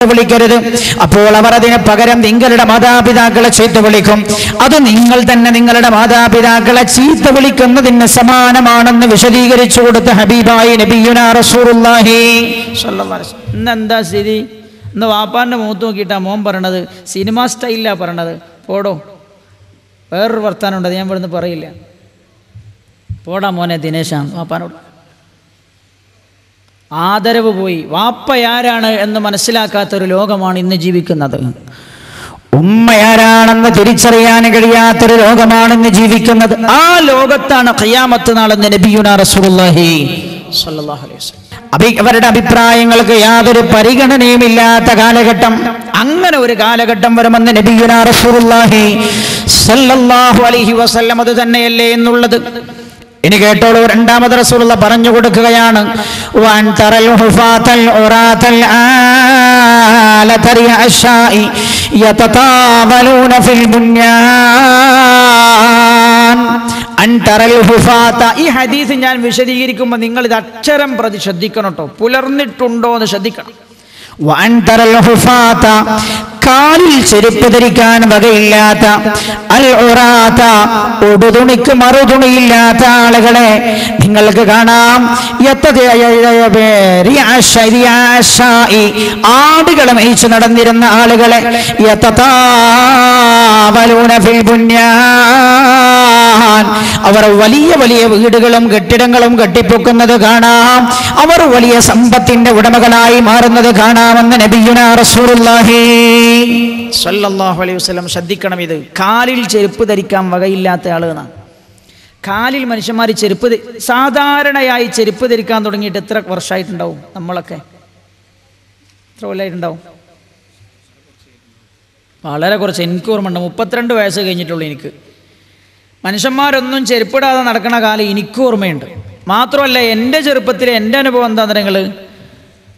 വിളിക്കരുത്. അപ്പോൾ അവർ അതിന് പകരം നിങ്ങളുടെ മാതാപിതാക്കളെ ചീത്ത വിളിക്കും. അത് നിങ്ങൾ തന്നെ നിങ്ങളുടെ മാതാപിതാക്കളെ ചീത്ത വിളിക്കുന്നതിന് സമാനമാണെന്ന് വിശദീകരിച്ചു കൊടുത്ത ഹബീബായി നബിയുനാ റസൂലുള്ളാഹി സ്വല്ലല്ലാഹു അലൈഹി വസല്ലം. ഇന്നെന്താ സ്ഥിതി? ഇന്ന് വാപ്പാൻ്റെ മുഖത്ത് നോക്കിയിട്ടാ മോൻ പറയണത്, സിനിമ സ്റ്റൈലിലാ പറയണത്. പോടോ, വേറൊരു വർത്താനം ഉണ്ട്, ഞാൻ ഇവിടുന്ന് പറയില്ല. പോടാ മോനെ ദിനേശാണ് വാപ്പാനോട്. ആദരവ് പോയി. വാപ്പയാരാണ് എന്ന് മനസ്സിലാക്കാത്തൊരു ലോകമാണ് ഇന്ന് ജീവിക്കുന്നത്. ഉമ്മയാരാണെന്ന് തിരിച്ചറിയാൻ കഴിയാത്തൊരു ലോകമാണ് ഇന്ന് ജീവിക്കുന്നത്. ആ ലോകത്താണ് ഖിയാമത്ത് നാളെന്ന് നബിയുനാ റസൂലുള്ളാഹി സ്വല്ലല്ലാഹു അലൈഹി വസല്ലം. അവരുടെ അഭിപ്രായങ്ങൾക്ക് യാതൊരു പരിഗണനയുമില്ലാത്ത കാലഘട്ടം. അങ്ങനെ ഒരു കാലഘട്ടം വരുമെന്ന് നബിയുനാ റസൂലുള്ളാഹി സ്വല്ലല്ലാഹു അലൈഹി വസല്ലം അത് തന്നെയല്ലേ എന്നുള്ളത് ഇനി കേട്ടോളൂ. രണ്ടാമത് റസൂലുള്ള പറഞ്ഞു കൊടുക്കുകയാണ്, വൻ തറൽ ഹുഫാതൽ ഉറാതൽ ആലതരി അശാഇ യതതാവലൂന ഫിൽ ബുന്യാൻ. അൻ തറൽ ഹുഫാത. ഈ ഹദീസ് ഞാൻ വിശദീകരിക്കുമ്പോൾ നിങ്ങൾ ഇത് അക്ഷരം പ്രതി ശ്രദ്ധിക്കണം കേട്ടോ, പുലർന്നിട്ടുണ്ടോ എന്ന് ശ്രദ്ധിക്കണം. വൻ തറൽ ഹുഫാത, കാലിൽ ചെരുപ്പ് ധരിക്കാൻ വകയില്ലാത്ത, അൽ ഉറാത, ഉടുതുണിക്ക് മറുതുണിയില്ലാത്ത ആളുകളെ നിങ്ങൾക്ക് കാണാം. ആടുകളെ മേയിച്ച് നടന്നിരുന്ന ആളുകളെ അവർ വലിയ വലിയ വീടുകളും കെട്ടിടങ്ങളും കെട്ടിപ്പൊക്കുന്നത് കാണാം. അവർ വലിയ സമ്പത്തിന്റെ ഉടമകളായി മാറുന്നത് കാണാമെന്ന് നബിയുനാ റസൂലുള്ളാഹി സ്വല്ലല്ലാഹു അലൈഹി വസല്ലം. ശ്രദ്ധിക്കണം, ഇത് കാലിൽ ചെരുപ്പ് ധരിക്കാൻ വകയില്ലാത്ത ആളുകളാണ്. കാലിൽ മനുഷ്യന്മാർ സാധാരണയായി ചെരുപ്പ് ധരിക്കാൻ തുടങ്ങിയിട്ട് എത്ര വർഷമായിട്ടുണ്ടാവും? നമ്മളൊക്കെ എത്ര കൊല്ലമായിട്ടുണ്ടാവും? വളരെ കുറച്ച്. എനിക്ക് ഓർമ്മയുണ്ട്, 32 വയസ്സ് കഴിഞ്ഞിട്ടുള്ളൂ എനിക്ക്. മനുഷ്യന്മാരൊന്നും ചെരുപ്പിടാതെ നടക്കണ കാലം എനിക്ക് ഓർമ്മയുണ്ട്. മാത്രമല്ല, എൻ്റെ ചെറുപ്പത്തിൽ എൻ്റെ അനുഭവം എന്താണെന്ന് നിങ്ങൾ,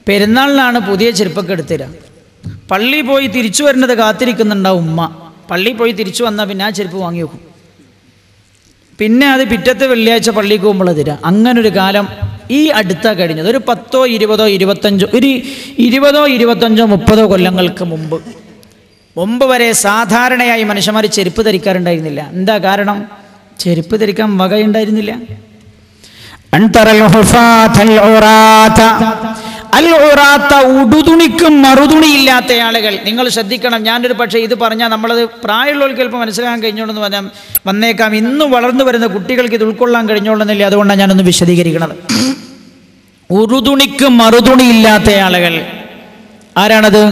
പെരുന്നാളിനാണ് പുതിയ ചെരുപ്പൊക്കെ എടുത്തുതരിക. പള്ളി പോയി തിരിച്ചു വരുന്നത് കാത്തിരിക്കുന്നുണ്ടാവും ഉമ്മ. പള്ളി പോയി തിരിച്ചു വന്നാൽ പിന്നെ ആ ചെരുപ്പ് വാങ്ങി വെക്കും. പിന്നെ അത് പിറ്റത്തെ വെള്ളിയാഴ്ച പള്ളിക്ക് പോകുമ്പോൾ തരാം. അങ്ങനൊരു കാലം ഈ അടുത്താ കഴിഞ്ഞത്. ഒരു 10, 20, 25, ഒരു 20, 25, 30 കൊല്ലങ്ങൾക്ക് മുമ്പ് വരെ സാധാരണയായി മനുഷ്യന്മാർ ചെരുപ്പ് ധരിക്കാറുണ്ടായിരുന്നില്ല. എന്താ കാരണം? ചെരുപ്പ് ധരിക്കാൻ വകയുണ്ടായിരുന്നില്ല. ഉടുതുണിക്കും മറുതുണിയില്ലാത്ത ആളുകൾ നിങ്ങൾ ശ്രദ്ധിക്കണം. ഞാനൊരു പക്ഷേ ഇത് പറഞ്ഞാൽ നമ്മളത് പ്രായമുള്ളവർക്ക് ചിലപ്പോൾ മനസ്സിലാക്കാൻ കഴിഞ്ഞോളെന്ന് പറഞ്ഞാൽ വന്നേക്കാം. ഇന്ന് വളർന്നു വരുന്ന കുട്ടികൾക്ക് ഇത് ഉൾക്കൊള്ളാൻ കഴിഞ്ഞോളെന്നില്ല. അതുകൊണ്ടാണ് ഞാനൊന്ന് വിശദീകരിക്കുന്നത്. ഉറുതുണിക്ക് മറുതുണിയില്ലാത്ത ആളുകൾ ആരാണത്?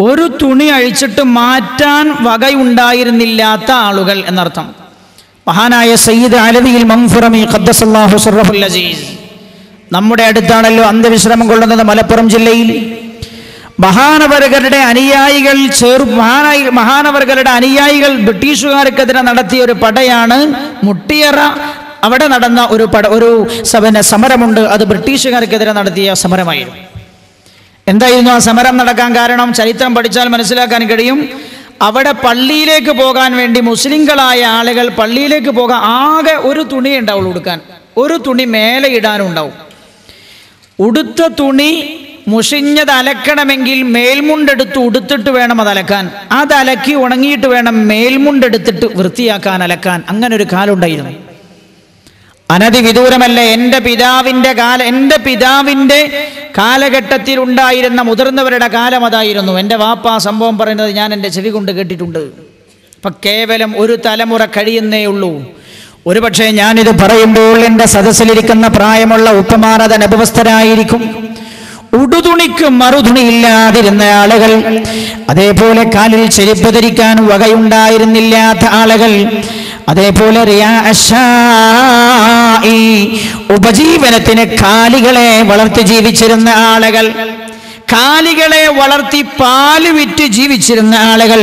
ഒരു തുണി അഴിച്ചിട്ട് മാറ്റാൻ വകയുണ്ടായിരുന്നില്ലാത്ത ആളുകൾ എന്നർത്ഥം. മഹാനായ സയ്യിദ് അലവിയിൽ മൻഫുറമി ഖദ്ദസല്ലാഹു സിർറഹുൽ അസീസ് നമ്മുടെ അടുത്താണല്ലോ അന്ത്യവിശ്രമം കൊള്ളുന്നത്, മലപ്പുറം ജില്ലയിൽ. മഹാനവർഗരുടെ അനുയായികൾ ബ്രിട്ടീഷുകാർക്കെതിരെ നടത്തിയ ഒരു പടയാണ് മുട്ടിയറ. അവിടെ നടന്ന ഒരു സമരമുണ്ട്. അത് ബ്രിട്ടീഷുകാർക്കെതിരെ നടത്തിയ സമരമായിരുന്നു. എന്തായിരുന്നു ആ സമരം നടക്കാൻ കാരണം? ചരിത്രം പഠിച്ചാൽ മനസ്സിലാക്കാൻ കഴിയും. അവിടെ പള്ളിയിലേക്ക് പോകാൻ വേണ്ടി മുസ്ലിങ്ങളായ ആളുകൾ പള്ളിയിലേക്ക് പോകാൻ ആകെ ഒരു തുണി ഉണ്ടാവുള്ളൂ ഉടുക്കാൻ. ഒരു തുണി മേലെ ഇടാനും ഉണ്ടാവും. ഉടുത്ത തുണി മുഷിഞ്ഞത് അലക്കണമെങ്കിൽ മേൽമുണ്ടെടുത്ത് ഉടുത്തിട്ട് വേണം അത് അലക്കാൻ. അത് അലക്കി ഉണങ്ങിയിട്ട് വേണം മേൽമുണ്ടെടുത്തിട്ട് വൃത്തിയാക്കാൻ, അലക്കാൻ. അങ്ങനെ ഒരു കാലം ഉണ്ടായിരുന്നു. അനധിവിദൂരമല്ല, എൻ്റെ പിതാവിൻ്റെ കാലഘട്ടത്തിൽ ഉണ്ടായിരുന്ന മുതിർന്നവരുടെ കാലം അതായിരുന്നു. എൻ്റെ വാപ്പ സംഭവം പറയുന്നത് ഞാൻ എൻ്റെ ചെവി കൊണ്ട് കേട്ടിട്ടുണ്ട്. അപ്പം കേവലം ഒരു തലമുറ കഴിയുന്നേ ഉള്ളൂ. ഒരുപക്ഷെ ഞാനിത് പറയുമ്പോൾ എൻ്റെ സദസ്സിലിരിക്കുന്ന പ്രായമുള്ള ഉപ്പമാർ അത് അനുഭവസ്ഥരായിരിക്കും. ഉടുതുണിക്ക് മറുതുണിയില്ലാതിരുന്ന ആളുകൾ, അതേപോലെ കാലിൽ ചെരുപ്പ് ധരിക്കാൻ വകയുണ്ടായിരുന്നില്ലാത്ത ആളുകൾ, അതേപോലെ ഉപജീവനത്തിന് കാലികളെ വളർത്തി ജീവിച്ചിരുന്ന ആളുകൾ, കാലികളെ വളർത്തി പാല് വിറ്റ് ജീവിച്ചിരുന്ന ആളുകൾ,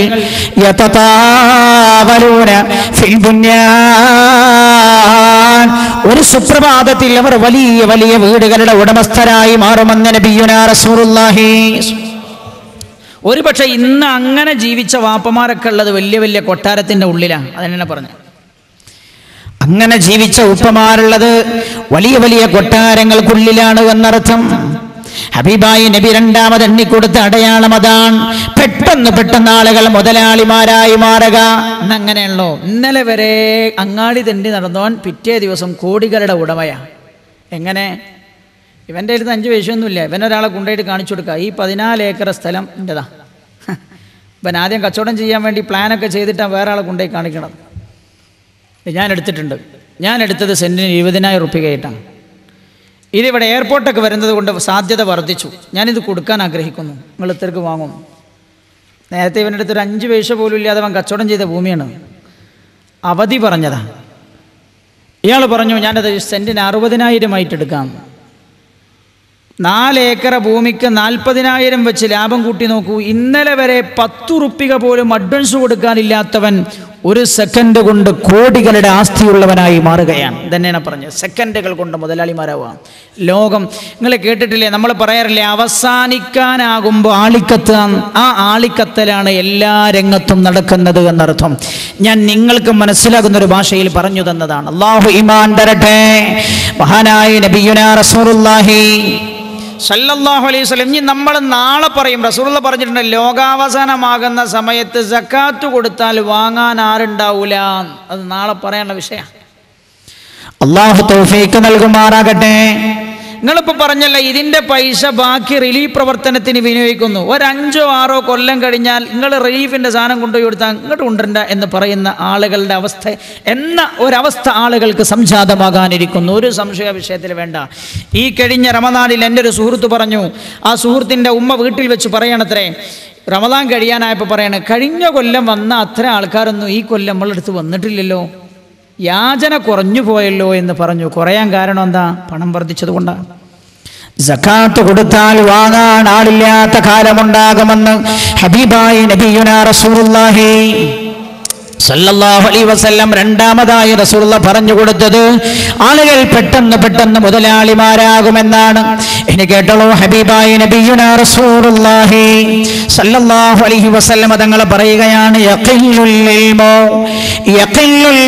ഒരു സുപ്രഭാതത്തിൽ അവർ വലിയ വലിയ വീടുകളുടെ ഉടമസ്ഥരായി മാറുമെന്ന് നബിയുനാ റസൂലുള്ളാഹി. ഒരു പക്ഷെ ഇന്ന് അങ്ങനെ ജീവിച്ച വാപ്പമാരൊക്കെ ഉള്ളത് വലിയ വലിയ കൊട്ടാരത്തിൻ്റെ ഉള്ളിലാണ്. അതെന്നെ പറഞ്ഞു. അങ്ങനെ ജീവിച്ച ഉപ്പമാരുള്ളത് വലിയ വലിയ കൊട്ടാരങ്ങൾക്കുള്ളിലാണ് എന്നർത്ഥം. ഹബീബായി നബി രണ്ടാമത് എണ്ണിക്കൊടുത്ത അടയാളം അതാണ്. പെട്ടെന്ന് ആളുകൾ മുതലാളിമാരായി മാറുക. എന്നങ്ങനെയല്ലോ, ഇന്നലെ വരെ അങ്ങാടി തെണ്ടി നടന്നവൻ പിറ്റേ ദിവസം കോടികളുടെ ഉടമയാണ്. എങ്ങനെ? ഇവൻ്റെ അടുത്ത് 5 പൈസയൊന്നുമില്ല. ഇവനൊരാളെ കൊണ്ടുപോയിട്ട് കാണിച്ചു കൊടുക്കുക, ഈ 14 ഏക്കർ സ്ഥലം എൻ്റെതാ. ഇവൻ ആദ്യം കച്ചവടം ചെയ്യാൻ വേണ്ടി പ്ലാനൊക്കെ ചെയ്തിട്ടാണ് വേറെ ആളെ കൊണ്ടുപോയി കാണിക്കണം. ഞാൻ എടുത്തിട്ടുണ്ട്. ഞാൻ എടുത്തത് സെൻറ്റിന് 20,000 റുപ്യയായിട്ടാണ്. ഇതിവിടെ എയർപോർട്ടൊക്കെ വരുന്നത് കൊണ്ട് സാധ്യത വർദ്ധിച്ചു. ഞാനിത് കൊടുക്കാൻ ആഗ്രഹിക്കുന്നു, നിങ്ങൾ ഇത്രക്ക് വാങ്ങും. നേരത്തെ ഇവൻ്റെ അടുത്ത് ഒരു 5 പൈസ പോലും ഇല്ലാതെ അവൻ കച്ചവടം ചെയ്ത ഭൂമിയാണ്. അവധി പറഞ്ഞതാ. ഇയാൾ പറഞ്ഞു ഞാനത് സെൻറ്റിന് 60,000 ആയിട്ട് എടുക്കാം. 4 ഏക്കർ ഭൂമിക്ക് 40,000 വെച്ച് ലാഭം കൂട്ടി നോക്കൂ. ഇന്നലെ വരെ 10 റുപ്യ പോലും അഡ്വാൻസ് കൊടുക്കാനില്ലാത്തവൻ ഒരു സെക്കൻഡ് കൊണ്ട് കോടികളുടെ ആസ്തിയുള്ളവനായി മാറുകയാണ്. ഇതന്നെയാണ് പറഞ്ഞത്, സെക്കൻഡുകൾ കൊണ്ട് മുതലാളിമാരാവാം. ലോകം നിങ്ങൾ കേട്ടിട്ടില്ലേ, നമ്മൾ പറയാറില്ലേ, അവസാനിക്കാനാകുമ്പോൾ ആളിക്കത്താൻ. ആ ആളിക്കത്തലാണ് എല്ലാ രംഗത്തും നടക്കുന്നത് എന്നർത്ഥം. ഞാൻ നിങ്ങൾക്ക് മനസ്സിലാകുന്ന ഒരു ഭാഷയിൽ പറഞ്ഞു തന്നതാണ്. അല്ലാഹു ഈമാൻ തരട്ടെ. മഹാനായ നബിയുനാ റസൂലുള്ളാഹി സല്ലല്ലാഹു അലൈഹി വസല്ലം. ഇനി നമ്മൾ നാളെ പറയും, റസൂലുള്ളാഹി പറഞ്ഞിട്ടുണ്ട്, ലോകാവസാനമാകുന്ന സമയത്ത് സക്കാത്ത് കൊടുത്താൽ വാങ്ങാൻ ആരുണ്ടാവൂല. അത് നാളെ പറയാനുള്ള വിഷയമാണ്. അല്ലാഹു തൗഫീഖ് നൽകുമാറാകട്ടെ. നിങ്ങളിപ്പോൾ പറഞ്ഞല്ല, ഇതിൻ്റെ പൈസ ബാക്കി റിലീഫ് പ്രവർത്തനത്തിന് വിനിയോഗിക്കുന്നു. ഒരു 5-6 കൊല്ലം കഴിഞ്ഞാൽ നിങ്ങൾ റിലീഫിൻ്റെ സാധനം കൊണ്ടുപോയി കൊടുത്താൽ ഇങ്ങോട്ട് കൊണ്ടുവരണ്ട എന്ന് പറയുന്ന ആളുകളുടെ അവസ്ഥ എന്ന ഒരവസ്ഥ ആളുകൾക്ക് സംജാതമാകാനിരിക്കുന്നു. ഒരു സംശയ വിഷയത്തിൽ വേണ്ട. ഈ കഴിഞ്ഞ റമദാനിൽ എൻ്റെ ഒരു സുഹൃത്ത് പറഞ്ഞു, ആ സുഹൃത്തിൻ്റെ ഉമ്മ വീട്ടിൽ വെച്ച് പറയണത്രേ, റമദാൻ കഴിയാനായപ്പോൾ പറയണേ, കഴിഞ്ഞ കൊല്ലം വന്ന അത്ര ആൾക്കാരൊന്നും ഈ കൊല്ലം നമ്മളെടുത്ത് വന്നിട്ടില്ലല്ലോ, യാചന കുറഞ്ഞു പോയല്ലോ എന്ന് പറഞ്ഞു. കുറയാൻ കാരണം എന്താ? പണം വർദ്ധിച്ചത് കൊണ്ടാണ്. സക്കാത്ത് കൊടുത്താൽ വാങ്ങാൻ ആളില്ലാത്ത കാലമുണ്ടാകുമെന്ന് ഹബീബായി നബിയുനാ റസൂലുള്ളാഹി സല്ലല്ലാഹു അലൈഹി വസല്ലം രണ്ടാമതായി റസൂലുള്ളാഹി പറഞ്ഞു കൊടുത്തത് ആളുകൾ പെട്ടെന്ന് മുതലാളിമാരാകുമെന്നാണ്. ഇനി കേട്ടോളൂ, ഹബീബായി നബിയുനാ റസൂലുള്ളാഹി സല്ലല്ലാഹു അലൈഹി വസല്ലം തങ്ങൾ പറയുകയാണ്, യഖില്ലുൽ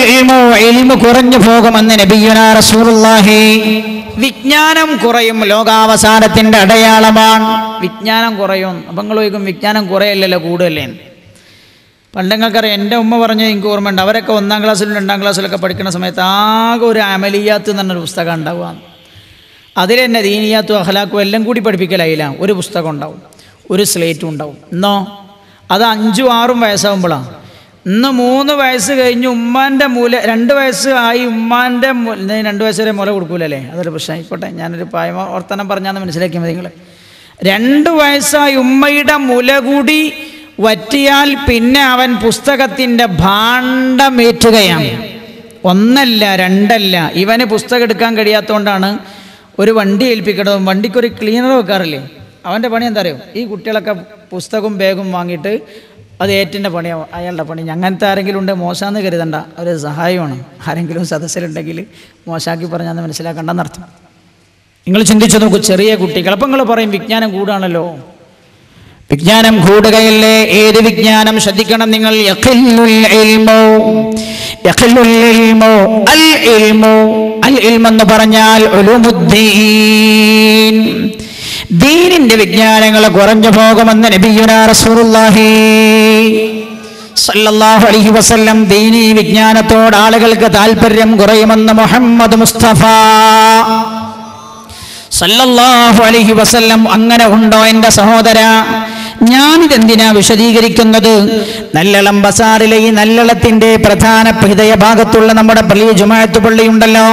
ഇൽമു ഇൽമു കുറഞ്ഞു പോകുമെന്ന് നബിയുനാ റസൂലുള്ളാഹി. വിജ്ഞാനം കുറയും, ലോകാവസാനത്തിന്റെ അടയാളമാണ്. വിജ്ഞാനം കുറയും. അപ്പം നിങ്ങൾ ചോദിക്കും, വിജ്ഞാനം കുറയല്ലല്ലോ കൂടുതലേ? പണ്ടങ്ങൾക്കറിയാം, എൻ്റെ ഉമ്മ പറഞ്ഞത് എനിക്ക് ഓർമ്മയുണ്ട്. അവരൊക്കെ 1-ാം ക്ലാസ്സിലും 2-ാം ക്ലാസ്സിലൊക്കെ പഠിക്കുന്ന സമയത്ത് ആകെ ഒരു അമലിയാത്ത് എന്ന് പറഞ്ഞൊരു പുസ്തകം ഉണ്ടാവുക. അതിൽ തന്നെ ദീനിയാത്തും അഖ്ലാഖും എല്ലാം കൂടി പഠിപ്പിക്കലായില്ല. ഒരു പുസ്തകം ഉണ്ടാവും, ഒരു സ്ലേറ്റും ഉണ്ടാവും. ഇന്നോ അത് 5-6 വയസ്സാകുമ്പോഴാണ്. ഇന്ന് 3 വയസ്സ് കഴിഞ്ഞ് ഉമ്മാൻ്റെ 2 വയസ്സ് ആയി ഉമ്മാൻ്റെ 2 വയസ്സ് വരെ മുല കൊടുക്കൂലല്ലേ? അതൊരു പ്രശ്നം. ആയിക്കോട്ടെ, ഞാനൊരു വർത്തനം പറഞ്ഞാന്ന് മനസ്സിലാക്കിയാൽ മതി നിങ്ങൾ. 2 വയസ്സായി ഉമ്മയുടെ മുല കൂടി വറ്റിയാൽ പിന്നെ അവൻ പുസ്തകത്തിൻ്റെ ഭാണ്ഡമേറ്റുകയാണ്. 1 അല്ല 2 അല്ല. ഇവന് പുസ്തകം എടുക്കാൻ കഴിയാത്തതുകൊണ്ടാണ് ഒരു വണ്ടി ഏൽപ്പിക്കണത്. വണ്ടിക്കൊരു ക്ലീനർ വെക്കാറില്ലേ? അവൻ്റെ പണി എന്താ അറിയോ? ഈ കുട്ടികളൊക്കെ പുസ്തകവും ബാഗും വാങ്ങിയിട്ട് അത് ഏറ്റിൻ്റെ പണിയാവും, അയാളുടെ പണി. അങ്ങനത്തെ ആരെങ്കിലും ഉണ്ട്, മോശമെന്ന് കരുതണ്ട, ഒരു സഹായമാണ്. ആരെങ്കിലും സദസ്സിലുണ്ടെങ്കിൽ മോശമാക്കി പറഞ്ഞാന്ന് മനസ്സിലാക്കണ്ടെന്നർത്ഥം. നിങ്ങൾ ചിന്തിച്ചു നോക്കൂ, ചെറിയ കുട്ടികൾ. അപ്പം നിങ്ങൾ പറയും വിജ്ഞാനം കൂടാണല്ലോ. വിജ്ഞാനം കൂടുകയല്ലേ? ഏത് വിജ്ഞാനം? ശ്രദ്ധിക്കണം നിങ്ങൾ. അൽ ഇൽമു എന്ന് പറഞ്ഞാൽ ഉലൂമുദ്ദീൻ, ദീനിന്റെ വിജ്ഞാനങ്ങൾ കുറഞ്ഞു പോകുമെന്ന് നബിയുനാ റസൂലുള്ളാഹി സല്ലല്ലാഹു അലൈഹി വസല്ലം. ദീനി വിജ്ഞാനത്തോട് ആളുകൾക്ക് താല്പര്യം കുറയുമെന്ന് മുഹമ്മദ് മുസ്തഫ സല്ലല്ലാഹു അലൈഹി വസല്ലം. അങ്ങനെ ഉണ്ടോ എൻ്റെ സഹോദര? ഞാനിതെന്തിനാ വിശദീകരിക്കുന്നത്? നല്ലളം ബസാറിലെ ഈ നല്ലളത്തിന്റെ പ്രധാന ഹൃദയഭാഗത്തുള്ള നമ്മുടെ പള്ളി ജുമാഅത്ത് പള്ളിയുണ്ടല്ലോ,